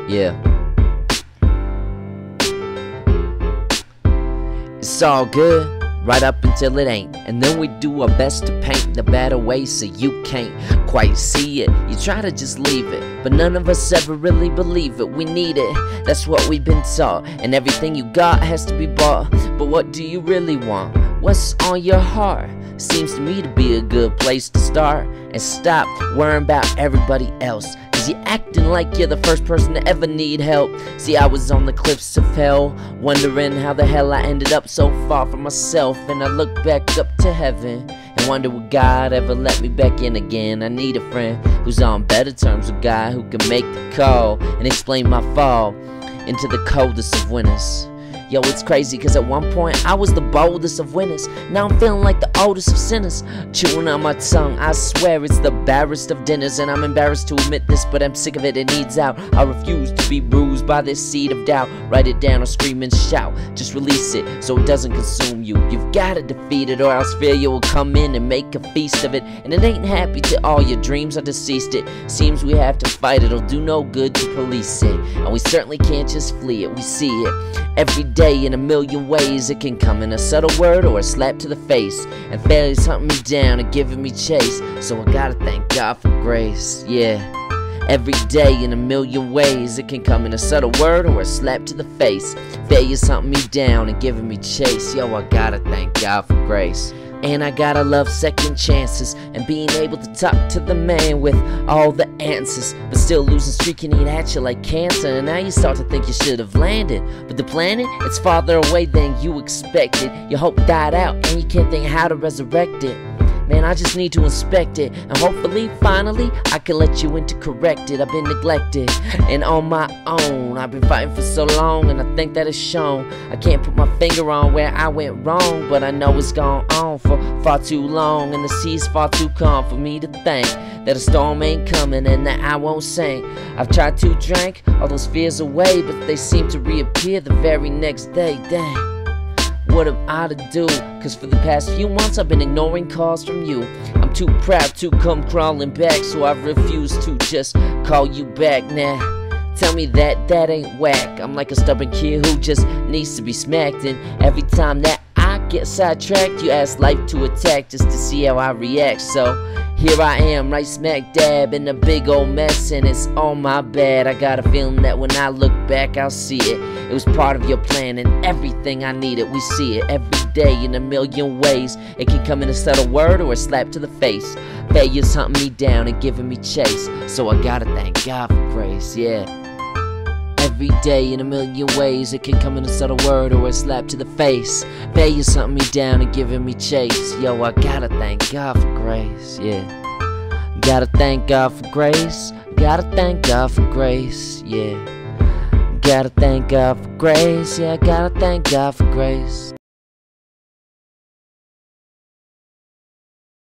Yeah. It's all good, right up until it ain't. And then we do our best to paint the better way so you can't quite see it. You try to just leave it, but none of us ever really believe it. We need it, that's what we've been taught. And everything you got has to be bought. But what do you really want? What's on your heart? Seems to me to be a good place to start. And stop worrying about everybody else, cause you're acting like you're the first person to ever need help. See, I was on the cliffs of hell, wondering how the hell I ended up so far from myself. And I look back up to heaven and wonder would God ever let me back in again. I need a friend who's on better terms with God, who can make the call and explain my fall into the coldest of winters. Yo, it's crazy, cause at one point I was the boldest of winners. Now I'm feeling like the oldest of sinners, chewing on my tongue. I swear it's the barest of dinners, and I'm embarrassed to admit this, but I'm sick of it, it needs out. I refuse to be bruised by this seed of doubt. Write it down or scream and shout, just release it so it doesn't consume you. You've gotta defeat it, or else failure will come in and make a feast of it. And it ain't happy till all your dreams are deceased. It seems we have to fight, it'll do no good to police it. And we certainly can't just flee it, we see it every day in a million ways. It can come in a subtle word or a slap to the face, and failure's hunting me down and giving me chase. So I gotta thank God for grace, yeah. Every day in a million ways. It can come in a subtle word or a slap to the face. Failure's hunting me down and giving me chase. Yo, I gotta thank God for grace. And I gotta love second chances and being able to talk to the man with all the answers, but still losing streak can eat at you like cancer. And now you start to think you should have landed, but the planet, it's farther away than you expected. Your hope died out and you can't think how to resurrect it. Man, I just need to inspect it, and hopefully, finally, I can let you in to correct it. I've been neglected, and on my own I've been fighting for so long, and I think that it's shown. I can't put my finger on where I went wrong, but I know it's gone on for far too long, and the sea's far too calm for me to think that a storm ain't coming and that I won't sink. I've tried to drink all those fears away, but they seem to reappear the very next day. Dang, what am I to do? Cause for the past few months I've been ignoring calls from you. I'm too proud to come crawling back, so I've refused to just call you back now. Tell me that ain't whack. I'm like a stubborn kid who just needs to be smacked, and every time that I get sidetracked, you ask life to attack just to see how I react. So here I am, right smack dab in a big old mess, and it's all my bad. I got a feeling that when I look back I'll see it. It was part of your plan and everything I needed. We see it every day in a million ways. It can come in a subtle word or a slap to the face. Failure's hunting me down and giving me chase, so I gotta thank God for grace, yeah. Every day in a million ways. It can come in a subtle word or a slap to the face. Failure's hunting me down and giving me chase. Yo, I gotta thank God for grace, yeah. Gotta thank God for grace. Gotta thank God for grace, yeah. Gotta thank God for grace, yeah, gotta thank God for grace.